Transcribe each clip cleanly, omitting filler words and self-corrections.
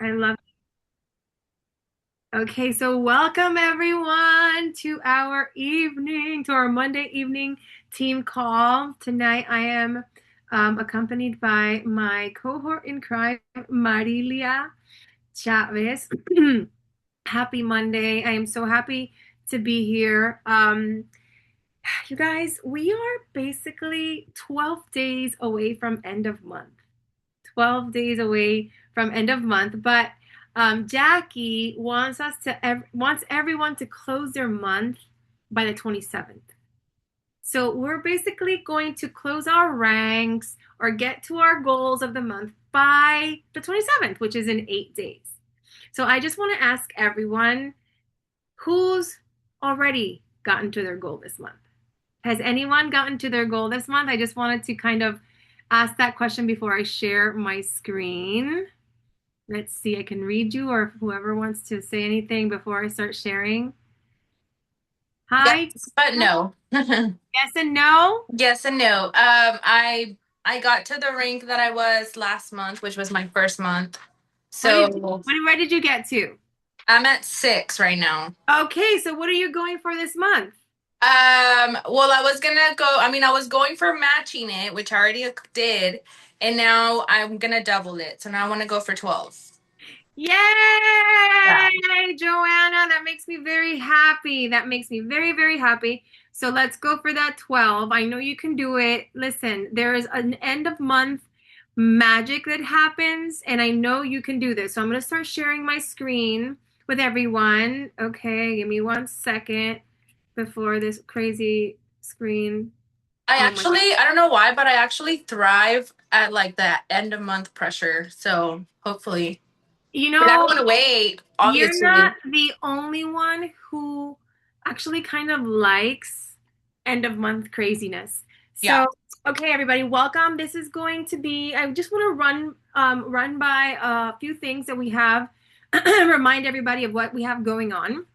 I love Okay, so welcome everyone to our Monday evening team call. Tonight I am accompanied by my cohort in crime, Marilia Chavez. Happy Monday. I am so happy to be here. You guys, we are basically 12 days away from end of month. 12 days away from end of month, but Jackie wants everyone to close their month by the 27th. So we're basically going to close our ranks or get to our goals of the month by the 27th, which is in 8 days. So I just want to ask everyone who's already gotten to their goal this month. Has anyone gotten to their goal this month? I just wanted to kind of ask that question before I share my screen. Let's see, I can read you or whoever wants to say anything before I start sharing. Hi. Yes, but no. Yes and no? Yes and no. I got to the rank that I was last month, which was my first month. What did So where did you get to? I'm at 6 right now. Okay, so what are you going for this month? Well, I was gonna go. I was going for matching it, which I already did, and now I'm gonna double it. So now I want to go for 12. Yay, Yeah. Joanna. That makes me very happy. That makes me very, very happy. So let's go for that 12. I know you can do it. Listen, there is an end of month magic that happens, and I know you can do this. So I'm going to start sharing my screen with everyone. Okay, give me 1 second before this crazy screen. Oh my God. I don't know why, but I actually thrive at like the end of month pressure. So hopefully, You but I know, don't want to wait, you're not obviously. the only one who actually kind of likes end of month craziness. Yeah. So, okay, everybody, welcome. This is going to be, I just want to run by a few things that we have, remind everybody of what we have going on.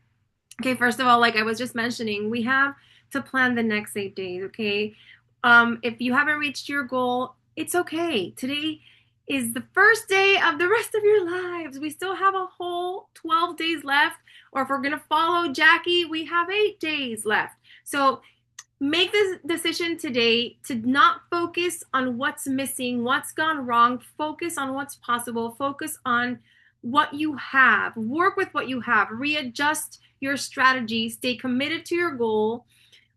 Okay, first of all, like I was just mentioning, we have to plan the next 8 days, okay? If you haven't reached your goal, it's okay. Today is the first day of the rest of your lives. We still have a whole 12 days left, or if we're gonna follow Jackie, we have 8 days left. So make this decision today to not focus on what's missing, what's gone wrong. Focus on what's possible. Focus on what you have. Work with what you have. Readjust your strategy. Stay committed to your goal.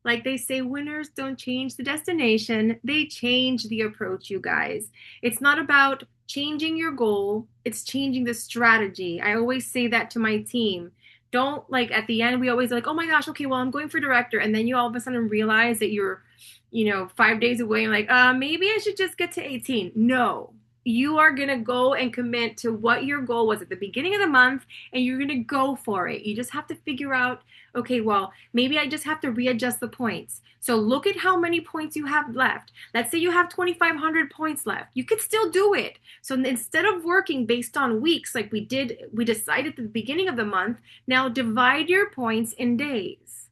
Like they say, winners don't change the destination, they change the approach, you guys. It's not about changing your goal, it's changing the strategy. I always say that to my team. Don't like at the end, we always like, oh my gosh, okay, well, I'm going for director. And then you all of a sudden realize that you're, 5 days away. And like, maybe I should just get to 18. No, you are going to go and commit to what your goal was at the beginning of the month and you're going to go for it. You just have to figure out, okay, well, maybe I just have to readjust the points. So look at how many points you have left. Let's say you have 2,500 points left. You could still do it. So instead of working based on weeks like we decided at the beginning of the month, now divide your points in days,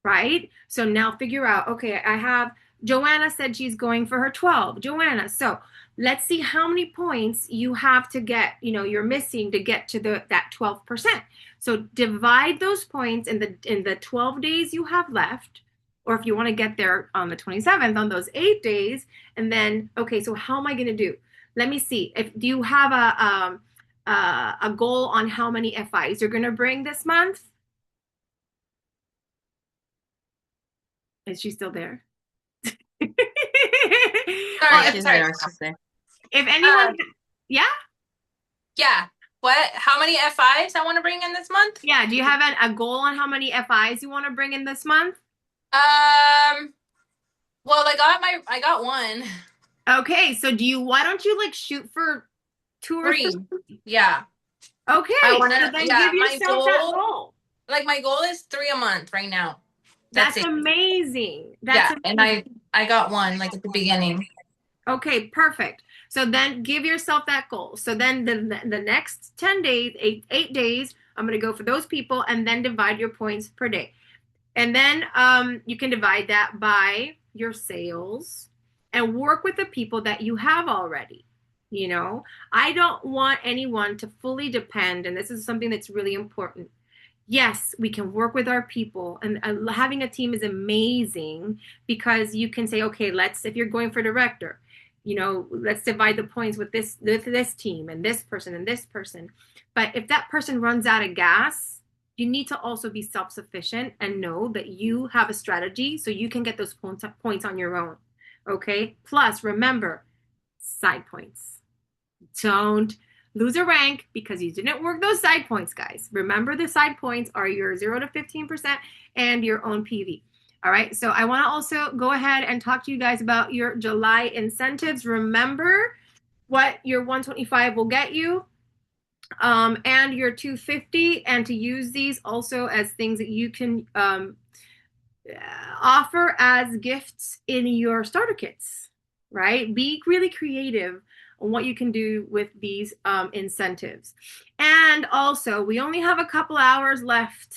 right? So now figure out, okay, I have Joanna said she's going for her 12. Joanna, so let's see how many points you have to get, you're missing to get to that 12%. So divide those points in the 12 days you have left, or if you want to get there on the 27th on those 8 days, and then okay, so how am I going to do? Let me see. If do you have a goal on how many FIs you're going to bring this month? Is she still there? Sorry, Well, I'm if, She's sorry. there. She's there. if anyone, Um, yeah, yeah. What? How many F5s I want to bring in this month? yeah. Do you have a goal on how many FIs you want to bring in this month? Um, well, I got one. Okay, so why don't you like shoot for two or three? 3. Yeah. I Okay, want so to, then yeah, give yourself that goal. my goal is 3 a month right now. That's That's it. amazing. That's Yeah. And amazing. I got one like at the beginning. Okay, perfect. So then give yourself that goal. So then the next 10 days, 8 days, I'm going to go for those people and then divide your points per day. And then you can divide that by your sales and work with the people that you have already. You know, I don't want anyone to fully depend, and this is something that's really important. Yes, we can work with our people, and having a team is amazing because you can say, okay, let's, if you're going for director, you know, let's divide the points with this team and this person and this person. But if that person runs out of gas, you need to also be self-sufficient and know that you have a strategy so you can get those points on your own. Okay. Plus, remember, side points. Don't lose a rank because you didn't work those side points, guys. Remember, the side points are your 0 to 15% and your own PV. All right. So I want to also go ahead and talk to you guys about your July incentives. Remember what your 125 will get you, and your 250, and to use these also as things that you can offer as gifts in your starter kits, right? Be really creative on what you can do with these incentives. And also, we only have a couple hours left,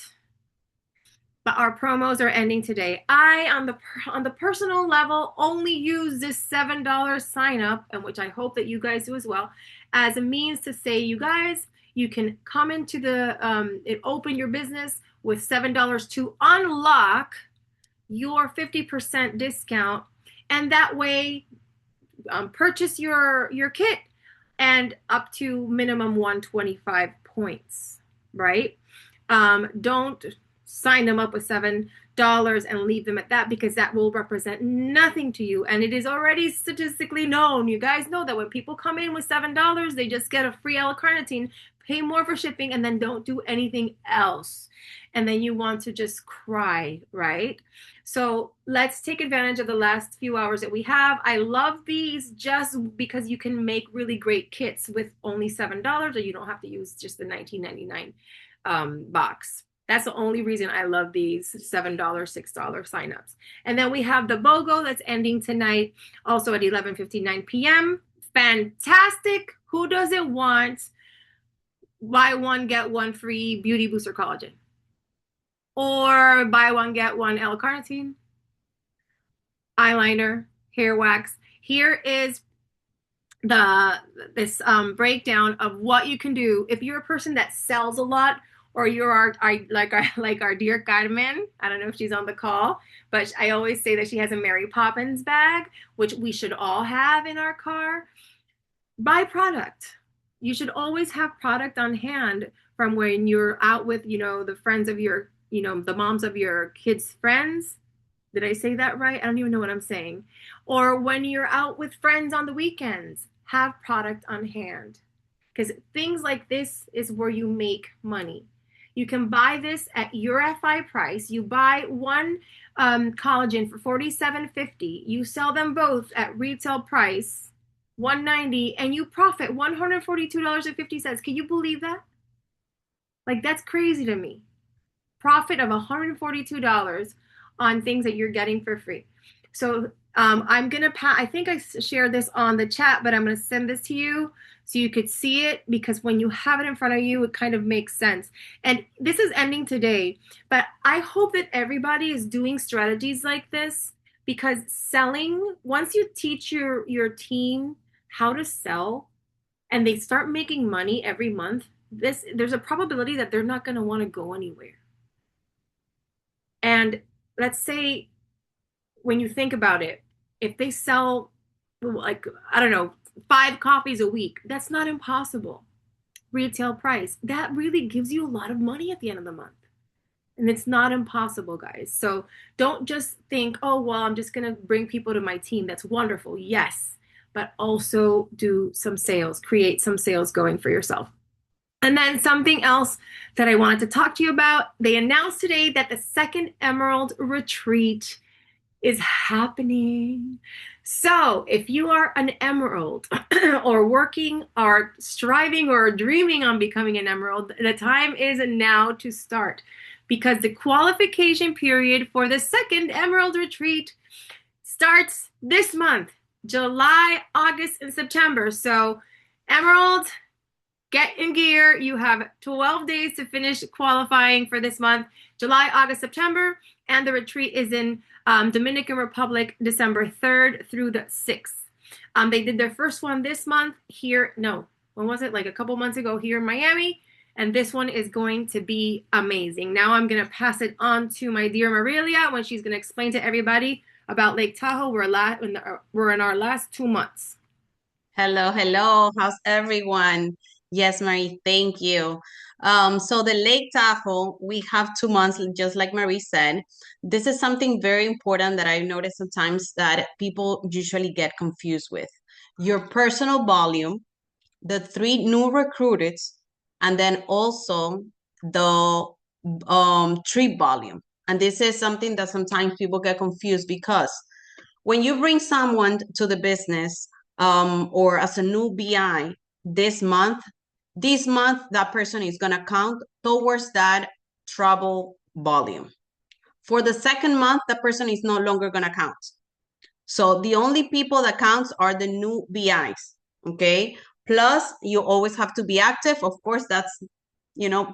but our promos are ending today. I, on the personal level, only use this $7 sign up, and which I hope that you guys do as well, as a means to say, you guys, you can come into the open your business with $7 to unlock your 50% discount, and that way purchase your kit and up to minimum 125 points, right? Don't sign them up with $7 and leave them at that, because that will represent nothing to you. And it is already statistically known. You guys know that when people come in with $7, they just get a free L-carnitine, pay more for shipping, and then don't do anything else. And then you want to just cry, right? So let's take advantage of the last few hours that we have. I love these just because you can make really great kits with only $7, or you don't have to use just the $19.99 box. That's the only reason I love these $7, $6 signups. And then we have the BOGO that's ending tonight, also at 11:59 p.m. Fantastic. Who doesn't want buy one, get one free Beauty Booster Collagen? Or buy one, get one L-carnitine, eyeliner, hair wax. Here is this breakdown of what you can do if you're a person that sells a lot, or you're like our dear Carmen. I don't know if she's on the call, but I always say that she has a Mary Poppins bag, which we should all have in our car. Buy product. You should always have product on hand from when you're out with, the friends of your, the moms of your kids' friends. Did I say that right? I don't even know what I'm saying. Or when you're out with friends on the weekends, have product on hand. Because things like this is where you make money. You can buy this at your FI price. You buy one collagen for $47.50. You sell them both at retail price $190, and you profit $142.50. Can you believe that? Like, that's crazy to me. Profit of $142 on things that you're getting for free. So I'm going to I think I shared this on the chat, but I'm going to send this to you so you could see it, because when you have it in front of you, it kind of makes sense. And this is ending today, but I hope that everybody is doing strategies like this, because selling, once you teach your team how to sell and they start making money every month, there's a probability that they're not going to want to go anywhere. And let's say, when you think about it, if they sell, like, I don't know, 5 coffees a week, that's not impossible. Retail price, that really gives you a lot of money at the end of the month. And it's not impossible, guys. So don't just think, oh, well, I'm just going to bring people to my team. That's wonderful. Yes. But also do some sales, create some sales going for yourself. And then something else that I wanted to talk to you about. They announced today that the second Emerald Retreat is happening. So if you are an Emerald or working or striving or dreaming on becoming an Emerald, the time is now to start, because the qualification period for the second Emerald Retreat starts this month, July, August, and September. So Emerald, get in gear. You have 12 days to finish qualifying for this month, July, August, September, and the retreat is in Dominican Republic, December 3rd through the 6th. They did their first one this month here. No, when was it? Like a couple months ago here in Miami. And this one is going to be amazing. Now I'm going to pass it on to my dear Marilia when she's going to explain to everybody about Lake Tahoe. We're in our last 2 months. Hello, hello. How's everyone? Yes, Marie, thank you. So the Lake Tahoe, we have 2 months, just like Marie said. This is something very important that I've noticed sometimes that people usually get confused with. Your personal volume, the 3 new recruits, and then also the trip volume. And this is something that sometimes people get confused because when you bring someone to the business or as a new BI this month, that person is going to count towards that travel volume. For the second month, the person is no longer going to count. So the only people that counts are the new BIs, okay? Plus, you always have to be active. Of course, that's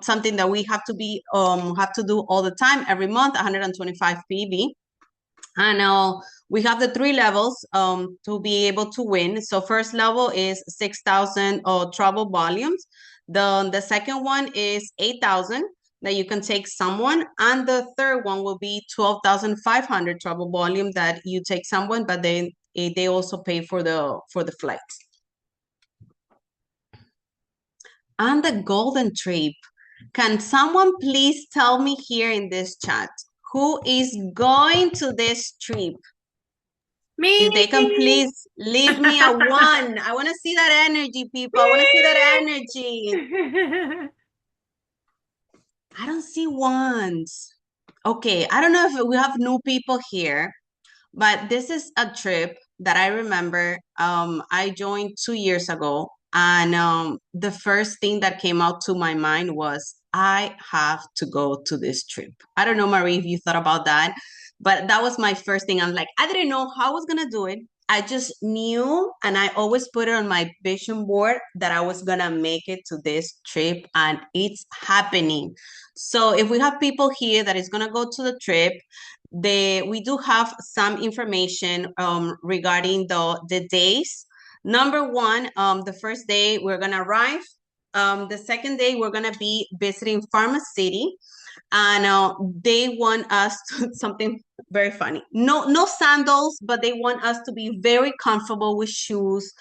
something that we have to do all the time, every month, 125 PV. And we have the 3 levels to be able to win. So first level is 6,000 travel volumes. The second one is 8,000 that you can take someone. And the third one will be 12,500 travel volume that you take someone, but they also pay for the flights. And the golden trip. Can someone please tell me here in this chat who is going to this trip? Me. If they can please leave me a 1. I want to see that energy, people. I want to see that energy. I don't see ones. Okay, I don't know if we have new people here, but this is a trip that I remember I joined 2 years ago. And the first thing that came out to my mind was, I have to go to this trip. I don't know, Marie, if you thought about that, but that was my first thing. I'm like, I didn't know how I was going to do it. I just knew, and I always put it on my vision board that I was going to make it to this trip, and it's happening. So if we have people here that is going to go to the trip, we do have some information regarding the days. Number 1, the first day we're gonna arrive. The second day we're gonna be visiting Pharma City, and they want us to something very funny. No sandals, but they want us to be very comfortable with shoes.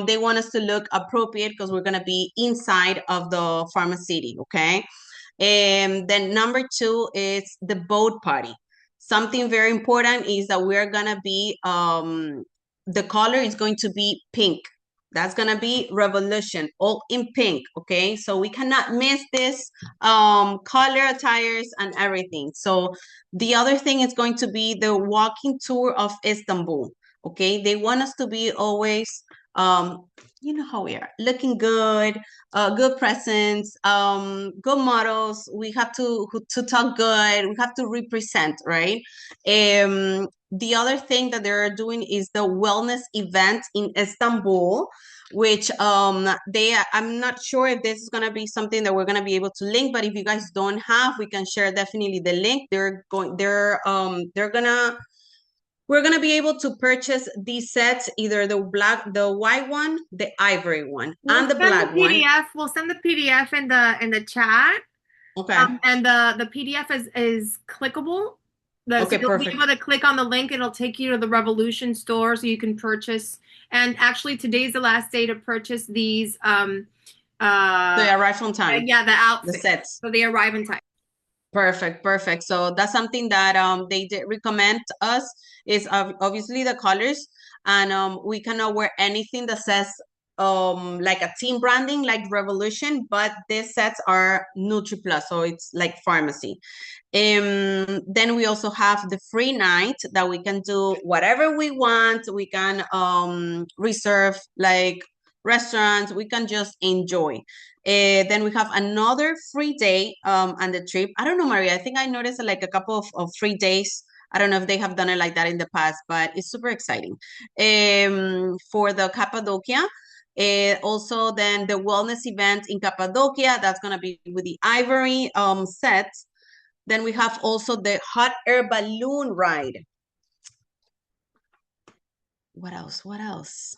They want us to look appropriate because we're gonna be inside of the Pharma City, okay? And then number 2 is the boat party. Something very important is that we're gonna be the color is going to be pink. That's gonna be Revolution, all in pink, okay? So we cannot miss this color attires and everything. So the other thing is going to be the walking tour of Istanbul, okay? They want us to be always you know how we are, looking good, good presence, good models. We have to talk good. We have to represent, right? The other thing that they're doing is the wellness event in Istanbul, which I'm not sure if this is gonna be something that we're gonna be able to link, but if you guys don't have, we can share definitely the link. We're gonna be able to purchase these sets, either the white one, the ivory one, and the black one. We'll send the PDF in the chat. Okay. And the PDF is clickable. Okay, so you'll perfect. be able to click on the link. It'll take you to the Revolution store so you can purchase. And actually, today's the last day to purchase these. They arrive on time. Yeah, the outfits. The sets. So they arrive in time. Perfect. So that's something that they did recommend us, is obviously the colors, and we cannot wear anything that says like a team branding like Revolution, but these sets are NutriPlus, so it's like pharmacy. Then we also have the free night that we can do whatever we want. We can reserve like restaurants. We can just enjoy. Then we have another free day on the trip. I don't know, Maria, I think I noticed like a couple of free days. I don't know if they have done it like that in the past, but it's super exciting. For the Cappadocia, also then the wellness event in Cappadocia, that's going to be with the ivory set. Then we have also the hot air balloon ride. What else? What else?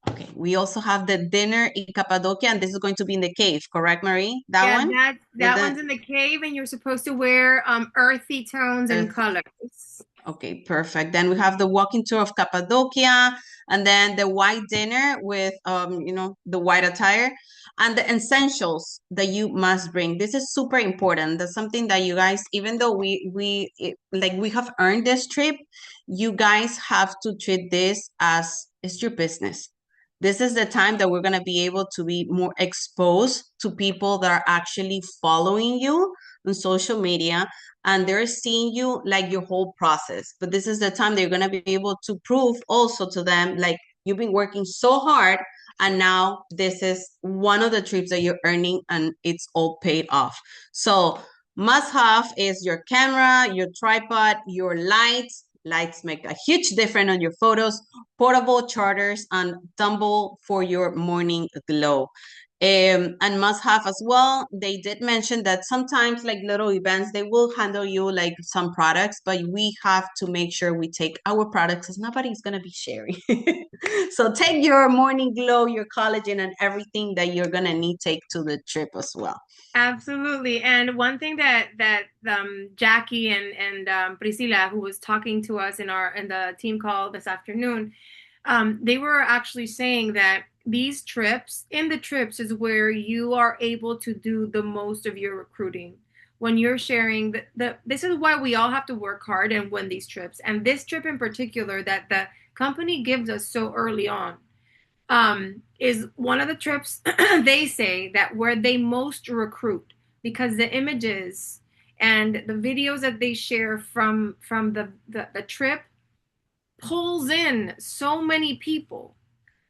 Okay, we also have the dinner in Cappadocia, and this is going to be in the cave, correct, Marie? That one? That one's in the cave, and you're supposed to wear earthy tones and colors. Okay, perfect. Then we have the walking tour of Cappadocia, and then the white dinner with you know, the white attire, and the essentials that you must bring. This is super important. That's something that you guys, even though we have earned this trip, you guys have to treat this as it's your business. This is the time that we're gonna be able to be more exposed to people that are actually following you on social media, and they're seeing you like your whole process. But this is the time they're going to be able to prove also to them, like, you've been working so hard, and now this is one of the trips that you're earning, and it's all paid off. So must have is your camera, your tripod, your lights. Lights make a huge difference on your photos, portable chargers, and tumble for your morning glow. And must have as well, they did mention that sometimes like little events, they will handle you like some products, but we have to make sure we take our products because nobody's going to be sharing. So take your morning glow, your collagen, and everything that you're going to need take to the trip as well. Absolutely. And one thing that Jackie and Priscilla, who was talking to us in the team call this afternoon, they were actually saying that these trips is where you are able to do the most of your recruiting. When you're sharing this is why we all have to work hard and win these trips. And this trip in particular that the company gives us so early on is one of the trips they say that where they most recruit, because the images and the videos that they share from the trip pulls in so many people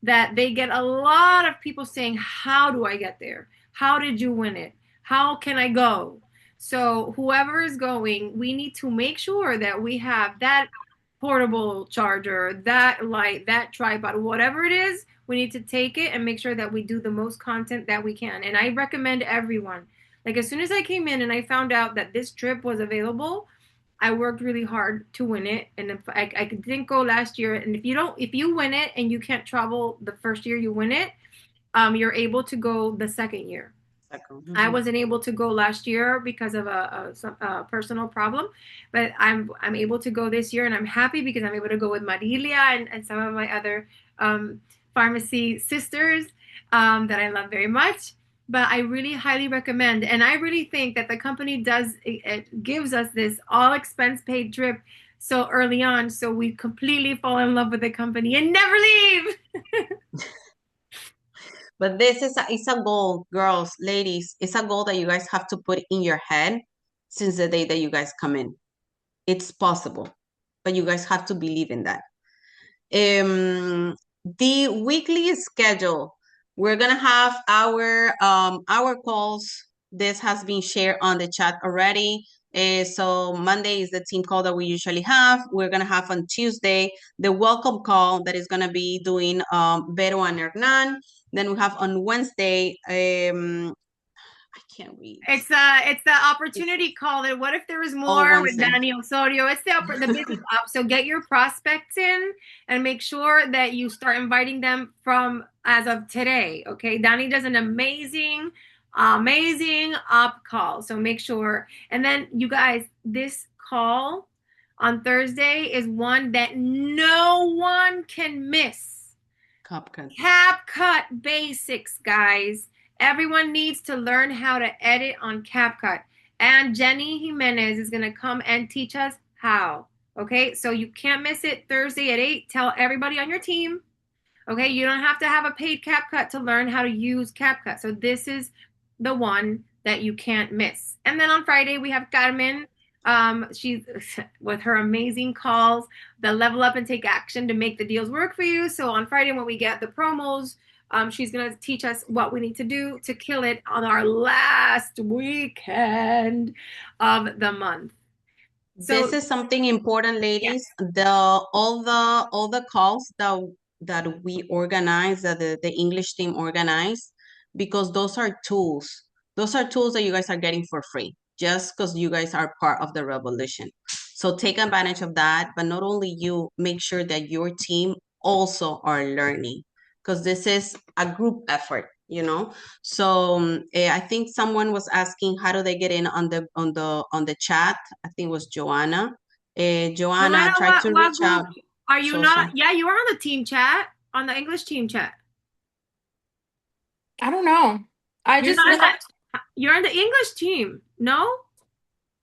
that they get a lot of people saying, how do I get there? How did you win it? How can I go? So whoever is going, we need to make sure that we have that portable charger, that light, that tripod, whatever it is, we need to take it and make sure that we do the most content that we can. And I recommend everyone, like as soon as I came in and I found out that this trip was available, I worked really hard to win it. And if I didn't go last year, and if you win it and you can't travel the first year you win it, you're able to go the second year. Mm-hmm. I wasn't able to go last year because of a personal problem, but I'm able to go this year, and I'm happy because I'm able to go with Marilia and some of my other pharmacy sisters that I love very much. But I really highly recommend, and I really think that the company it gives us this all expense paid trip so early on, so we completely fall in love with the company and never leave. But this is it's a goal, girls, ladies. It's a goal that you guys have to put in your head since the day that you guys come in. It's possible, but you guys have to believe in that. The weekly schedule, we're gonna have our calls. This has been shared on the chat already. So Monday is the team call that we usually have. We're gonna have on Tuesday the welcome call that is gonna be doing Vero and Hernan. Then we have on Wednesday, I can't read. It's the opportunity call. That what if there was more with Danny Osorio? It's the business up. So get your prospects in and make sure that you start inviting them from as of today. Okay, Danny does an amazing op call. So make sure. And then you guys, this call on Thursday is one that no one can miss. CapCut basics, guys. Everyone needs to learn how to edit on CapCut. And Jenny Jimenez is going to come and teach us how. Okay, so you can't miss it Thursday at 8. Tell everybody on your team. Okay, you don't have to have a paid CapCut to learn how to use CapCut. So this is the one that you can't miss. And then on Friday, we have Carmen. She's with her amazing calls, the level up and take action to make the deals work for you. So on Friday, when we get the promos, she's going to teach us what we need to do to kill it on our last weekend of the month. So this is something important, ladies. Yeah. All the calls that we organize, that the English team organize, because those are tools. Those are tools that you guys are getting for free, just because you guys are part of the revolution. So take advantage of that, but not only you, make sure that your team also are learning because this is a group effort, you know. So I think someone was asking how do they get in on the chat. I think it was Joanna. Joanna, Joanna, try to what reach group out. are you So not? Yeah, you are on the team chat, on the English team chat. I don't know. I You're just not in the, you're on the English team. No?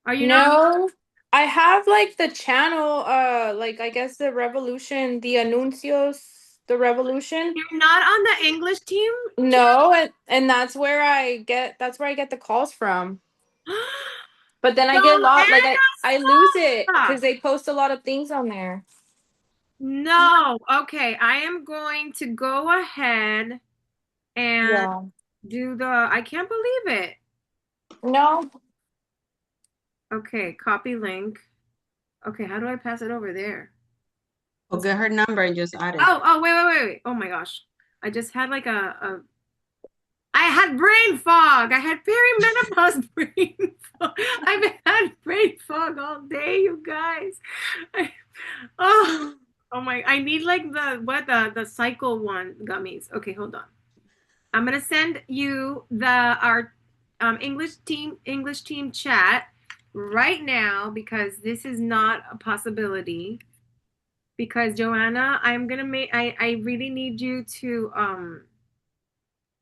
Are you not? no. I have like the channel, like I guess the Revolution, the Anuncios, the Revolution. You're not on the English team No, and that's where I get the calls from. channel? But then I get a lot, like Joanna, I lose it stop. because they post a lot of things on there. No. Okay, I am going to go ahead and Yeah. do I can't believe it. No. Okay, copy link. Okay, how do I pass it over there? I'll get her number and just add it. Oh, wait. Oh my gosh. I just had like I had brain fog. I had perimenopause brain fog. I've had brain fog all day, you guys. Oh, oh my, I need like the cycle one gummies. Okay, hold on. I'm gonna send you our English team chat right now because this is not a possibility. Because Joanna, I'm gonna make I really need you to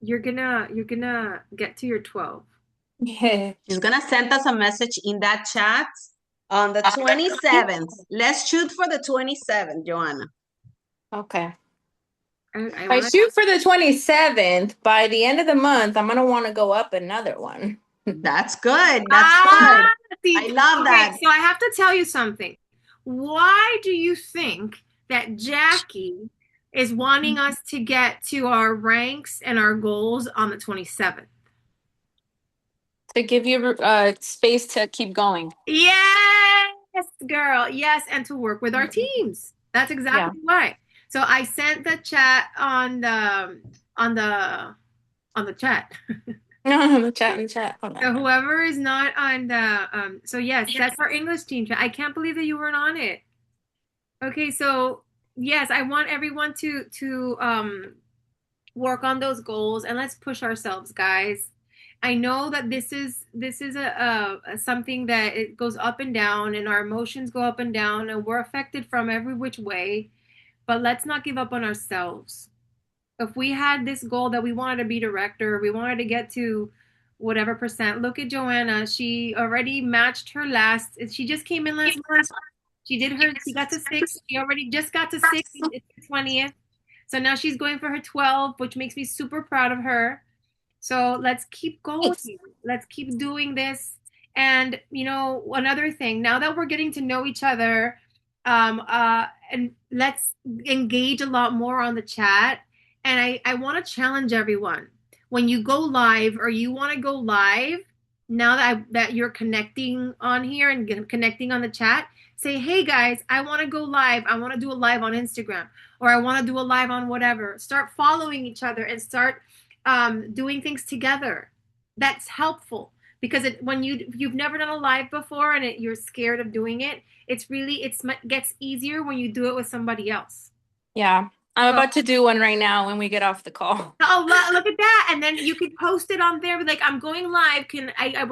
you're gonna get to your 12. Yeah. She's gonna send us a message in that chat on the 27th. Let's shoot for the 27th, Joanna. Okay. I I want shoot for the 27th. By the end of the month, I'm gonna want to go up another one. That's good. That's good. I love okay, that. so I have to tell you something. Why do you think that Jackie is wanting us to get to our ranks and our goals on the 27th? To give you space to keep going. Yes, girl. Yes, and to work with our teams. That's Yeah. exactly why. So I sent the chat on the on the chat. The chat. Hold So on. whoever is not on the so yes, that's our English team chat. I can't believe that you weren't on it. Okay, so yes, I want everyone to work on those goals and let's push ourselves, guys. I know that this is a something that it goes up and down and our emotions go up and down and we're affected from every which way, but let's not give up on ourselves. If we had this goal that we wanted to be director, we wanted to get to whatever percent. Look at Joanna. She already matched her last. She just came in last month. She got to six. She already just got to six. It's the 20th. So now she's going for her 12, which makes me super proud of her. So let's keep going. Thanks. Let's keep doing this. And another thing, now that we're getting to know each other, and let's engage a lot more on the chat. And I want to challenge everyone. When you go live or you want to go live, now that you're connecting on here and connecting on the chat, say, hey guys, I want to go live. I want to do a live on Instagram or I want to do a live on whatever. Start following each other and start doing things together. That's helpful because when you've never done a live before and you're scared of doing it, it gets easier when you do it with somebody else. Yeah. I'm So, about to do one right now when we get off the call. oh, look at that! And then you could post it on there, like I'm going live. I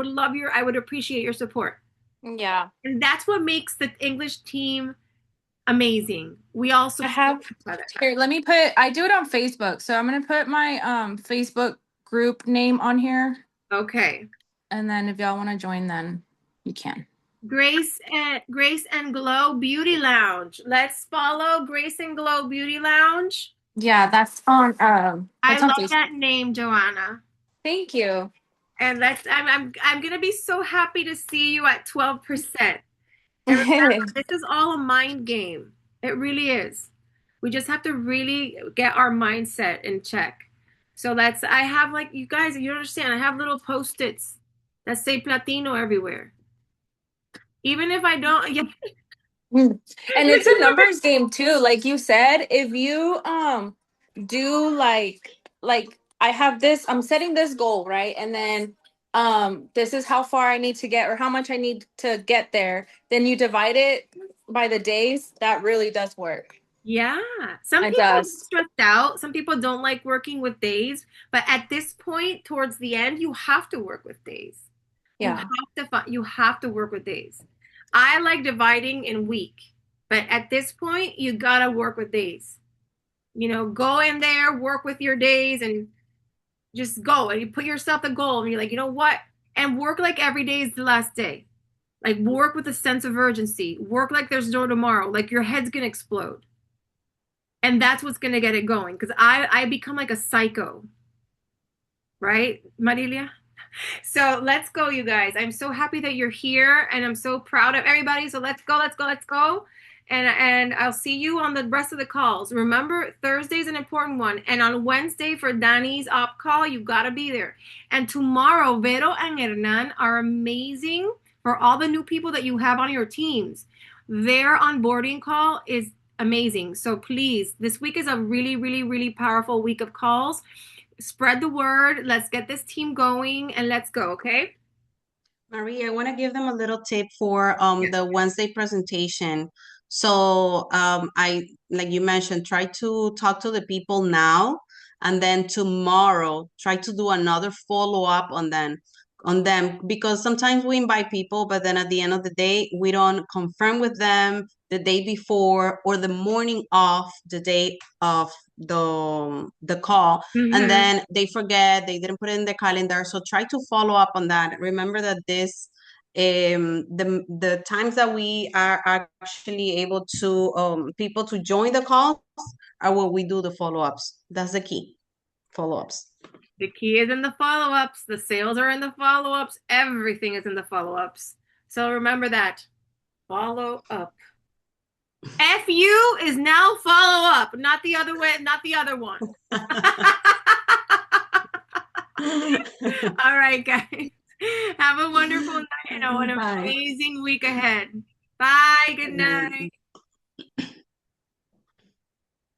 would appreciate your support. Yeah. And that's what makes the English team amazing. We all I support have each other. here, I do it on Facebook. So I'm gonna put my Facebook group name on here. Okay. And then if y'all want to join, then you can. Grace and Glow Beauty Lounge. Let's follow Grace and Glow Beauty Lounge. Yeah, that's on I that's on love Facebook. that name, Joanna. Thank you. And I'm gonna be so happy to see you at 12%. And remember, this is all a mind game. It really is. We just have to really get our mindset in check. So I have like you guys, you understand, I have little post-its that say Platino everywhere. Even if I don't, yeah. And it's a numbers game too. Like you said, if you do like I have this, I'm setting this goal, right? And then this is how far I need to get or how much I need to get there, then you divide it by the days. That really does work. Yeah. Some It people are does. stressed out. Some people don't like working with days. But at this point, towards the end, you have to work with days. You Yeah. have to you have to work with days. I like dividing in week, but at this point, you gotta work with days. You know, go in there, work with your days, and just go. And you put yourself a goal, and you're like, you know what? And work like every day is the last day. Like work with a sense of urgency. Work like there's no tomorrow. Like your head's gonna explode. And that's what's gonna get it going. Because I become like a psycho, right, Marilia? So let's go, you guys. I'm so happy that you're here, and I'm so proud of everybody. So let's go, let's go, let's go. And I'll see you on the rest of the calls. Remember, Thursday's an important one. And on Wednesday for Danny's op call, you gotta be there. And tomorrow, Vero and Hernan are amazing for all the new people that you have on your teams. Their onboarding call is amazing. So please, this week is a really, really, really powerful week of calls. Spread the word. Let's get this team going and let's go, okay? Marie, I want to give them a little tip for Yes. the Wednesday presentation. So I, like you mentioned, try to talk to the people now, and then tomorrow try to do another follow-up on them, because sometimes we invite people, but then at the end of the day, we don't confirm with them the day before or the morning of the day of the call, and Mm-hmm. then they forget, they didn't put it in their calendar. So try to follow up on that. Remember that this the times that we are actually able to people to join the calls are where we do the follow-ups. That's the key. Follow-ups. The key is in the follow-ups. The sales are in the follow-ups. Everything is in the follow-ups. So remember that. Follow up. FU is now follow up, not the other way, not the other one. All right, guys. Have a wonderful night and an Bye. amazing week ahead. Bye. Good night.